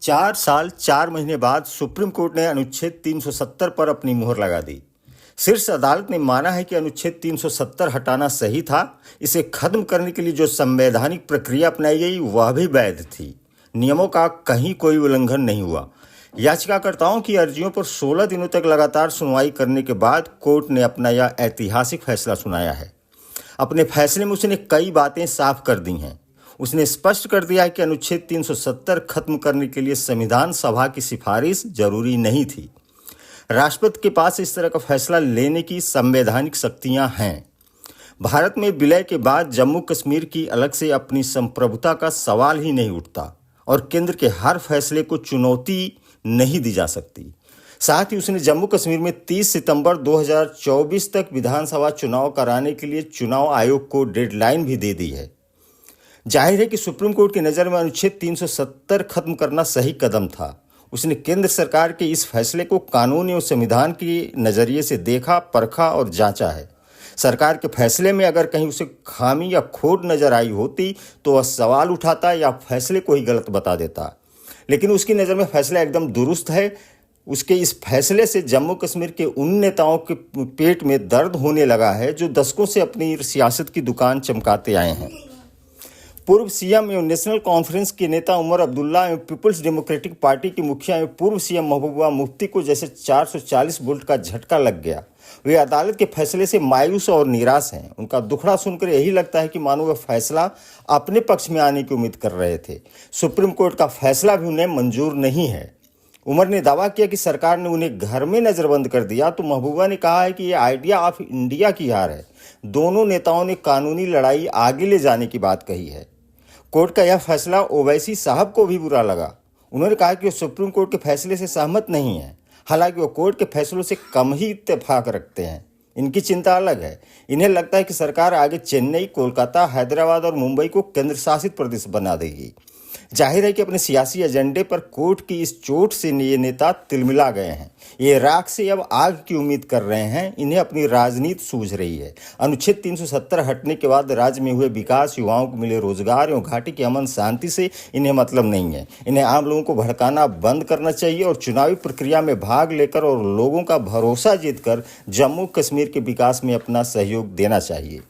4 साल 4 महीने बाद सुप्रीम कोर्ट ने अनुच्छेद 370 पर अपनी मुहर लगा दी। शीर्ष अदालत ने माना है कि अनुच्छेद 370 हटाना सही था। इसे खत्म करने के लिए जो संवैधानिक प्रक्रिया अपनाई गई वह भी वैध थी। नियमों का कहीं कोई उल्लंघन नहीं हुआ। याचिकाकर्ताओं की अर्जियों पर 16 दिनों तक लगातार सुनवाई करने के बाद कोर्ट ने अपना यह ऐतिहासिक फैसला सुनाया है। अपने फैसले में उसने कई बातें साफ कर दी हैं। उसने स्पष्ट कर दिया है कि अनुच्छेद 370 खत्म करने के लिए संविधान सभा की सिफारिश जरूरी नहीं थी। राष्ट्रपति के पास इस तरह का फैसला लेने की संवैधानिक शक्तियां हैं। भारत में विलय के बाद जम्मू कश्मीर की अलग से अपनी संप्रभुता का सवाल ही नहीं उठता और केंद्र के हर फैसले को चुनौती नहीं दी जा सकती। साथ ही उसने जम्मू कश्मीर में 30 सितंबर 2024 तक विधानसभा चुनाव कराने के लिए चुनाव आयोग को डेडलाइन भी दे दी है। जाहिर है कि सुप्रीम कोर्ट की नज़र में अनुच्छेद 370 खत्म करना सही कदम था। उसने केंद्र सरकार के इस फैसले को कानून और संविधान के नज़रिए से देखा, परखा और जांचा है। सरकार के फैसले में अगर कहीं उसे खामी या खोट नजर आई होती तो वह सवाल उठाता या फैसले को ही गलत बता देता, लेकिन उसकी नज़र में फैसला एकदम दुरुस्त है। उसके इस फैसले से जम्मू कश्मीर के उन नेताओं के पेट में दर्द होने लगा है जो दशकों से अपनी सियासत की दुकान चमकाते आए हैं। पूर्व सीएम एवं नेशनल कॉन्फ्रेंस के नेता उमर अब्दुल्ला एवं पीपुल्स डेमोक्रेटिक पार्टी की मुखिया एवं पूर्व सीएम महबूबा मुफ्ती को जैसे 440 वोल्ट का झटका लग गया। वे अदालत के फैसले से मायूस और निराश हैं। उनका दुखड़ा सुनकर यही लगता है कि मानो वह फैसला अपने पक्ष में आने की उम्मीद कर रहे थे। सुप्रीम कोर्ट का फैसला भी उन्हें मंजूर नहीं है। उमर ने दावा किया कि सरकार ने उन्हें घर में नजरबंद कर दिया, तो महबूबा ने कहा है कि ये आइडिया ऑफ इंडिया की हार है। दोनों नेताओं ने कानूनी लड़ाई आगे ले जाने की बात कही है। कोर्ट का यह फैसला ओवैसी साहब को भी बुरा लगा। उन्होंने कहा कि वो सुप्रीम कोर्ट के फैसले से सहमत नहीं है, हालांकि वो कोर्ट के फैसलों से कम ही इत्तेफाक रखते हैं। इनकी चिंता अलग है। इन्हें लगता है कि सरकार आगे चेन्नई, कोलकाता, हैदराबाद और मुंबई को केंद्र शासित प्रदेश बना देगी। जाहिर है कि अपने सियासी एजेंडे पर कोर्ट की इस चोट से ये नेता तिलमिला गए हैं। ये राख से अब आग की उम्मीद कर रहे हैं। इन्हें अपनी राजनीति सूझ रही है। अनुच्छेद 370 हटने के बाद राज्य में हुए विकास, युवाओं को मिले रोजगार एवं घाटी की अमन शांति से इन्हें मतलब नहीं है। इन्हें आम लोगों को भड़काना बंद करना चाहिए और चुनावी प्रक्रिया में भाग लेकर और लोगों का भरोसा जीतकर जम्मू कश्मीर के विकास में अपना सहयोग देना चाहिए।